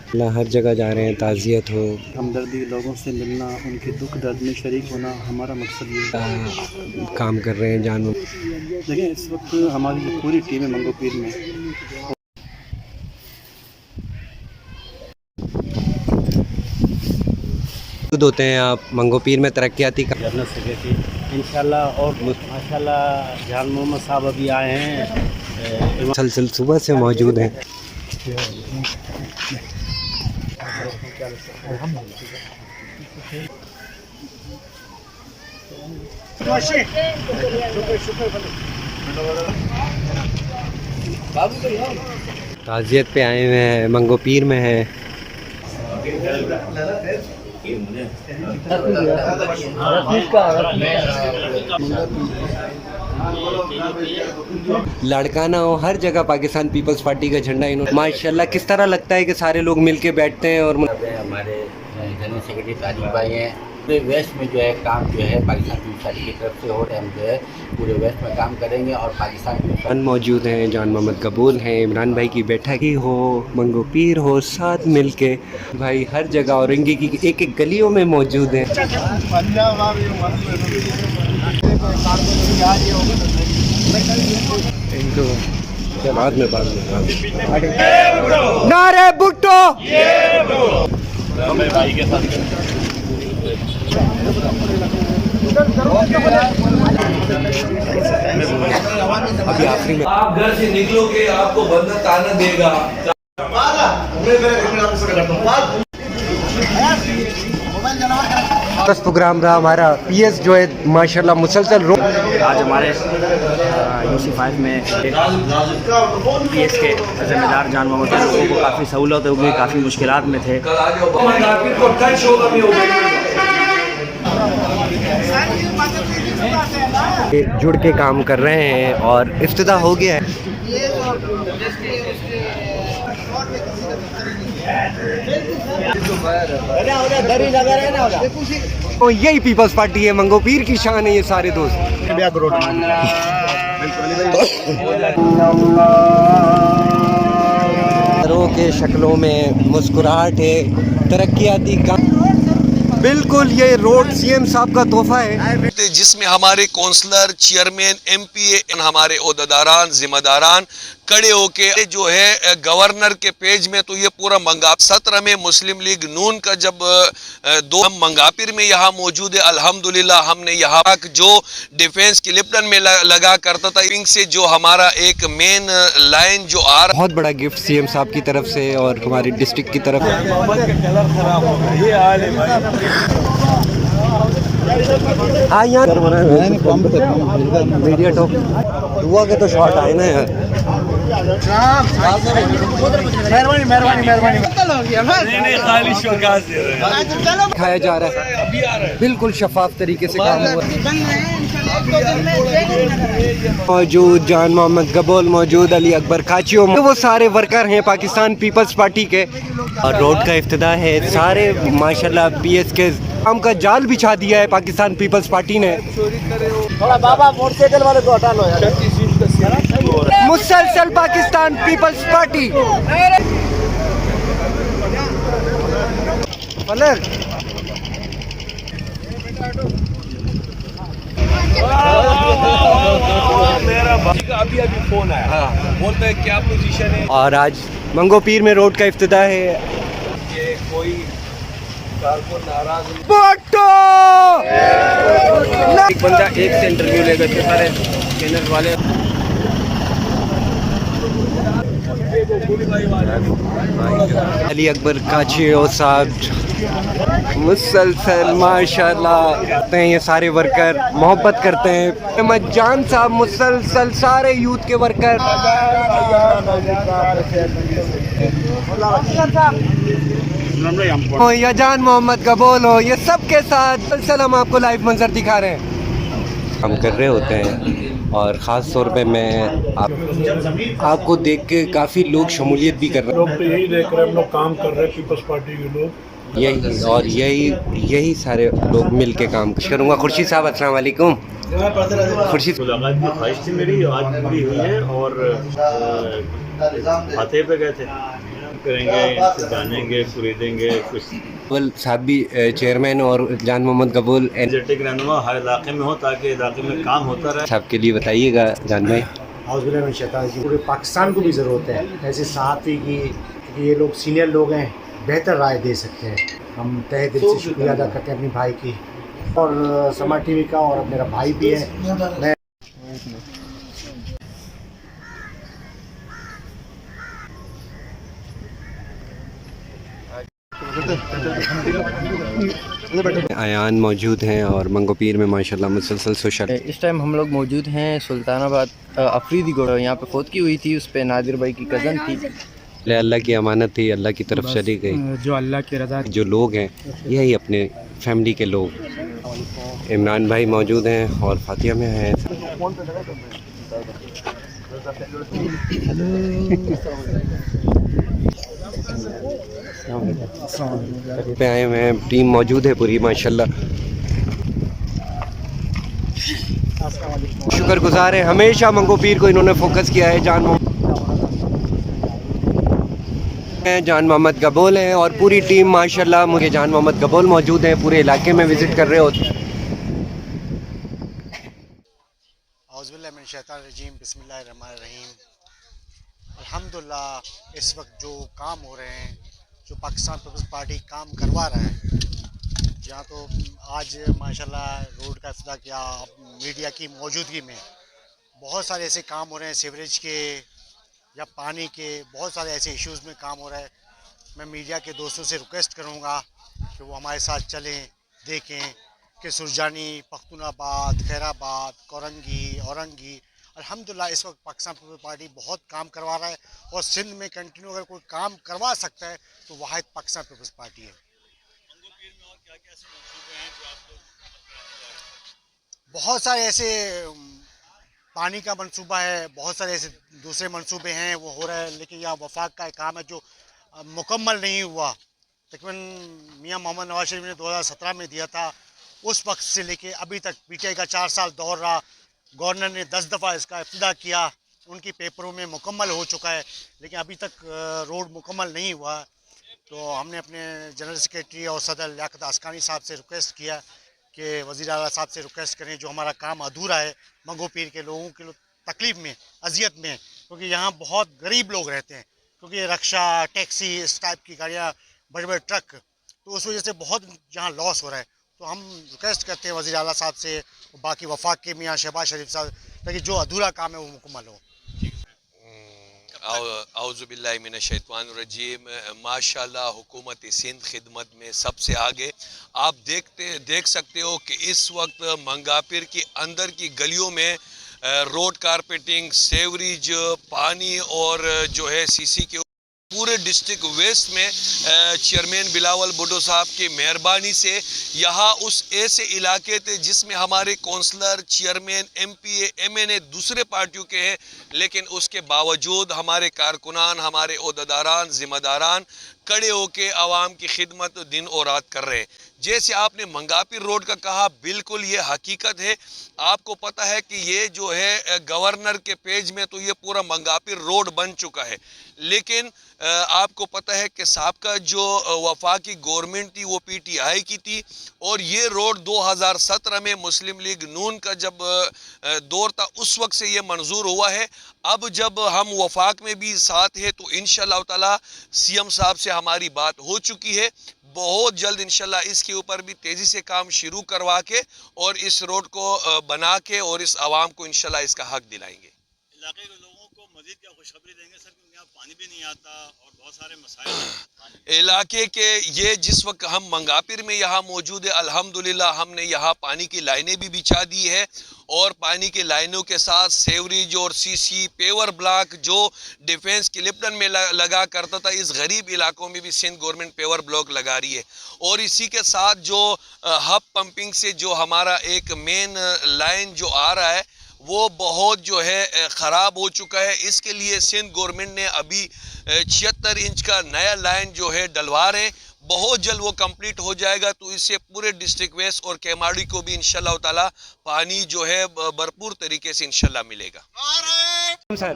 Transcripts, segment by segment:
हर जगह जा रहे हैं, ताज़ियत हो, हमदर्दी, लोगों से मिलना, उनके दुख दर्द में शरीक होना हमारा मकसद ये है। काम कर रहे हैं जान। देखिए इस वक्त हमारी जो पूरी टीम है मंगो पीर में, होते हैं आप मंगो पीर में तरक्याती का जन्नत से देखिए इंशाल्लाह। और माशाल्लाह जान मोहम्मद साहब अभी आए हैं, मुसलसल सुबह से मौजूद हैं। ताज़ियत पे आए हुए हैं, मंगो पीर में हैं। लड़काना हो, हर जगह पाकिस्तान पीपल्स पार्टी का झंडा इन्होंने माशाल्लाह। किस तरह लगता है कि सारे लोग मिलके बैठते हैं। और हमारे जनरल सेक्रेटरी ताजिब भाई हैं, पूरे वेस्ट में जो है काम जो है पाकिस्तान पीपल्स पार्टी की तरफ से हो रहे हैं। हम जो है पूरे वेस्ट में काम करेंगे और पाकिस्तान मौजूद हैं, जान मोहम्मद कबूल हैं, इमरान भाई की बैठक ही हो, मंगो पीर हो, साथ मिलके भाई हर जगह औरंगी की एक एक गलियों में मौजूद हैं। इनको बाद में नारे भुट्टो भाई के साथ अभी आखिरी में आप घर से निकलोगे आपको बंदा ताना देगा। बस प्रोग्राम रहा हमारा। पीएस जो है माशाल्लाह मुसलसल आज हमारे UC5 में पीएस के ज़िम्मेदार जान मोहम्मद के लोगों को काफ़ी सहूलत होगी, काफ़ी मुश्किलात में थे। जुड़ के काम कर रहे हैं और इफ्तिदा हो गया है। तो यही पीपल्स पार्टी है, मंगो पीर की शान है ये सारे दोस्त। के शक्लों में मुस्कुराहट है, तरक्याती काम। बिल्कुल ये रोड सीएम साहब का तोहफा है, जिसमें हमारे कौंसलर, चेयरमैन, एमपीए, हमारे ओहदेदारान, जिम्मेदारान खड़े होके जो है गवर्नर के पेज में तो ये पूरा मंगा 17 में मुस्लिम लीग नून का जब दो हम मंगापिर में यहाँ मौजूद है। अल्हम्दुलिल्लाह हमने यहाँ जो डिफेंस क्लिप्टन में लगा करता था विंग से जो हमारा एक मेन लाइन जो आ रहा, बहुत बड़ा गिफ्ट सीएम साहब की तरफ से और हमारी डिस्ट्रिक्ट की तरफ। हाँ यार मीडिया टॉप हुआ के तो शॉट आए ना यार। खाया जा रहा है, बिल्कुल शफाफ तरीके से काम हुआ। मौजूद जान मोहम्मद कबूल मौजूद, अली अकबर काचियो, वो सारे वर्कर हैं पाकिस्तान पीपल्स पार्टी के। और रोड का इफ्तिदा है, सारे माशाल्लाह पीएस के काम का जाल बिछा दिया है पाकिस्तान पीपल्स पार्टी ने। बाबा मोटरसाइकिल वाले को हटा लो यार। मुसलसल पाकिस्तान पीपल्स पार्टी अभी फोन आया, बोलते हैं क्या पोजीशन है। और आज मंगो पीर में रोड का इफ्तिदा है। ये कोई कारकुन नाराज एक बंदा एक से इंटरव्यू ले गए थे सारे चैनल वाले। अली अकबर काचियो साहब मुसलसल माशाल्लाह करते हैं, ये सारे वर्कर मोहब्बत करते हैं। अहमद जान साहब मुसलसल सारे यूथ के वर्कर। हो या जान मोहम्मद कबूल हो, ये सब के साथ मुसलसल हम आपको लाइव मंजर दिखा रहे हैं। हम कर रहे होते हैं और ख़ास तौर पे मैं आपको देख के काफ़ी लोग शमूलियत भी कर रहे हैं। लोग तो यही देख रहे हैं, हम लोग काम कर रहे हैं पीपल्स पार्टी के लोग, यही और यही सारे लोग मिल के काम करूँगा। खुर्शीद साहब अस्सलाम वालेकुम। खुर्शीद मुलाकात की ख्वाहिश थी मेरी, आज पूरी हुई है और फातेह पे गए थे करेंगे, इनसे जानेंगे, खरीदेंगे कुछ। गबोल साहब भी चेयरमैन और जान मोहम्मद गबोल एनर्जेटिक रहनुमा हर इलाके में हो ताकि इलाके में काम होता रहे। साहब के लिए बताइएगा जान भाई। पूरे पाकिस्तान को भी ज़रूरत है ऐसे साथी की, क्योंकि ये लोग सीनियर लोग हैं, बेहतर राय दे सकते हैं। हम तहे दिल से शुक्रिया अदा करते हैं अपने भाई की और समा टीवी का, और मेरा भाई भी है। मैं आयान मौजूद हैं और मंगो पीर में माशाल्लाह मुसलसल सोशल। इस टाइम हम लोग मौजूद हैं सुल्तानाबाद अफरीदी गोड़ा, यहाँ पे फौत की हुई थी, उस पर नादिर भाई की कज़न थी। अल्लाह की अमानत थी, अल्लाह की तरफ चली गई। जो अल्लाह की रज़ा, जो लोग हैं यही अपने फैमिली के लोग। इमरान भाई मौजूद हैं और फातिया में हैं। पे आए हुए हैं, टीम मौजूद है पूरी माशाल्लाह। शुक्रगुजार है हमेशा मंगो पीर को इन्होंने फोकस किया है। जान मोहम्मद गबोल हैं और पूरी टीम माशाल्लाह। मुझे जान मोहम्मद गबोल मौजूद हैं, पूरे इलाके में विज़िट कर रहे होते हैं। औज़ुबिल्लाहिमिनश्शैतानिर्रजीम, बिस्मिल्लाहिर्रहमानिर्रहीम। अल्हम्दुलिल्लाह इस वक्त जो काम हो रहे हैं, जो पाकिस्तान पीपल्स पार्टी काम करवा रहा है, जहाँ तो आज माशाल्लाह रोड का इफ्तिताह किया मीडिया की मौजूदगी में। बहुत सारे ऐसे काम हो रहे हैं, सीवरेज के या पानी के, बहुत सारे ऐसे इश्यूज़ में काम हो रहा है। मैं मीडिया के दोस्तों से रिक्वेस्ट करूँगा कि वो हमारे साथ चलें, देखें कि सुरजानी, पख्तूनाबाद, खैराबाद, कोरंगी, औरंगी, अल्हम्दुलिल्लाह इस वक्त पाकिस्तान पीपल्स पार्टी बहुत काम करवा रहा है। और सिंध में कंटिन्यू अगर कोई काम करवा सकता है तो वाहिद पाकिस्तान पीपल्स पार्टी है। बहुत सारे ऐसे पानी का मंसूबा है, बहुत सारे ऐसे दूसरे मंसूबे हैं वो हो रहे हैं, लेकिन यहाँ वफाक का एक काम है जो मुकम्मल नहीं हुआ। तकरीबन मियाँ मोहम्मद नवाज शरीफ ने 2017 में दिया था, उस वक्त से लेके अभी तक पीटीआई का 4 साल दौर रहा। गवर्नर ने 10 दफ़ा इसका इफ्तिताह किया, उनकी पेपरों में मुकम्मल हो चुका है, लेकिन अभी तक रोड मुकम्मल नहीं हुआ। तो हमने अपने जनरल सेक्रेटरी और सदर लियाकत अस्कानी साहब से रिक्वेस्ट किया कि वज़ीर आला साहब से रिक्वेस्ट करें, जो हमारा काम अधूरा है मंगो पीर के लोगों के तकलीफ़ में, अजियत में, क्योंकि यहाँ बहुत गरीब लोग रहते हैं, क्योंकि रक्षा, टैक्सी, इस टाइप की गाड़ियाँ, बड़े बड़े ट्रक, तो उस वजह से बहुत यहाँ लॉस हो रहा है। तो हम रिक्वेस्ट करते हैं वज़ीर आला साहब से, बाकी वफाक के मियाँ शहबाज शरीफ साहब, ताकि जो अधूरा काम है वो मुकम्मल हो। औज़ुबिल्लाहिमिनश्शैतानिर्रजीम। माशाल्लाह हुकूमत सिंध खिदमत में सबसे आगे। आप देख सकते हो कि इस वक्त मंगापिर के अंदर की गलियों में रोड कारपेटिंग, सेवरेज, पानी और जो है सीसी के पूरे डिस्ट्रिक्ट वेस्ट में चेयरमैन बिलावल भुट्टो साहब की मेहरबानी से यहाँ उस ऐसे इलाके थे जिसमें हमारे कौंसलर, चेयरमैन, एमपीए, एमएनए दूसरे पार्टियों के हैं, लेकिन उसके बावजूद हमारे कारकुनान, हमारे ओहदेदारान, जिम्मेदारान खड़े होके आवाम की खिदमत दिन और रात कर रहे हैं। जैसे आपने मंगापिर रोड का कहा, बिल्कुल ये हकीकत है। आपको पता है कि ये जो है गवर्नर के पेज में तो ये पूरा मंगापिर रोड बन चुका है, लेकिन आपको पता है कि साहबका जो वफाकी गवर्नमेंट थी वो पीटीआई की थी, और ये रोड 2017 में मुस्लिम लीग नून का जब दौर था उस वक्त से ये मंजूर हुआ है। अब जब हम वफाक में भी साथ हैं तो इंशाअल्लाह ताला सीएम साहब से हमारी बात हो चुकी है। बहुत जल्द इंशाल्लाह इसके ऊपर भी तेज़ी से काम शुरू करवा के और इस रोड को बना के और इस आवाम को इंशाल्लाह इसका हक दिलाएंगे। इलाके के लोगों को मजीद क्या खुशखबरी देंगे सर, क्योंकि यहाँ पानी भी नहीं आता और बहुत सारे मसाइल हैं इलाके के। ये जिस वक्त हम मंगापिर में यहाँ मौजूद है, अल्हम्दुलिल्लाह हमने यहाँ पानी की लाइनें भी बिछा दी है, और पानी की लाइनों के साथ सेवरेज और सीसी, पेवर ब्लॉक जो डिफेंस क्लिप्टन में लगा करता था, इस गरीब इलाकों में भी सिंध गवर्नमेंट पेवर ब्लॉक लगा रही है। और इसी के साथ जो हब पंपिंग से जो हमारा एक मेन लाइन जो आ रहा है वो बहुत जो है ख़राब हो चुका है। इसके लिए सिंध गवर्नमेंट ने अभी 76 इंच का नया लाइन जो है डलवा रहे हैं। बहुत जल्द वो कंप्लीट हो जाएगा, तो इससे पूरे डिस्ट्रिक्ट वेस्ट और केमाड़ी को भी इंशाल्लाह ताला पानी जो है भरपूर तरीके से इंशाल्लाह मिलेगा। सर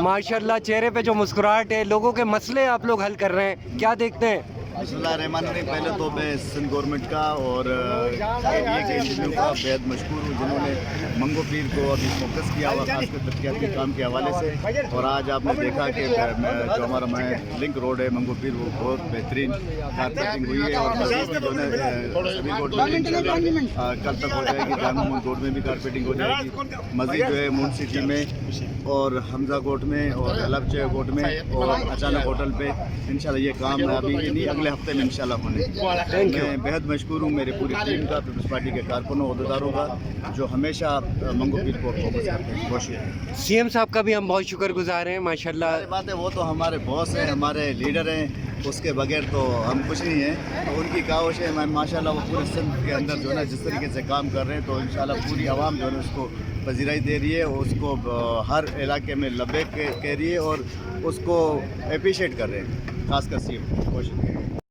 माशाल्लाह चेहरे पे जो मुस्कुराहट है, लोगों के मसले आप लोग हल कर रहे हैं, क्या देखते हैं? बिस्मिल्लाहिर्रहमानिर्रहीम। पहले तो मैं सिंध गवर्नमेंट का और एरिया के इंजीनियर का बेहद मशहूर हूँ, जिन्होंने मंगो पीर को अभी फोकस किया हुआ खासकर तरक्याती काम के हवाले से। और आज आपने देखा कि जो हमारा लिंक रोड है मंगो पीर, वो बहुत बेहतरीन कारपेटिंग हुई है और मज़ीद जो है सभी रोड में कल तक हो जाएगी। जामा रोड में भी कारपेटिंग हो जाएगी। मज़ीद जो है मून सिटी में और हमजा कोट में और अलबचे कोट में और अचानक होटल पे इंशाल्लाह ये काम अभी नहीं अगले हफ्ते में इंशाल्लाह होने। मैं बेहद मशहूर हूँ मेरी पूरी टीम का, पीपल्स पार्टी के कारकुनों अहदेदारों का, जो हमेशा मंगो पीर को फोकस करते हैं। कोशिश सीएम साहब का भी हम बहुत शुक्रगुजार हैं माशाल्लाह। बात है, वो तो हमारे बॉस हैं, हमारे लीडर हैं, उसके बगैर तो हम कुछ नहीं हैं। तो उनकी काविश है माशाल्लाह, वो पूरे सिंध के अंदर जो है ना जिस तरीके से काम कर रहे हैं, तो इंशाल्लाह पूरी आवाम जो है उसको पजीराई दे रही है, उसको हर इलाके में लब्बैक कह रही है और उसको अप्रिशिएट कर रहे हैं, खासकर सीएम। कोशिश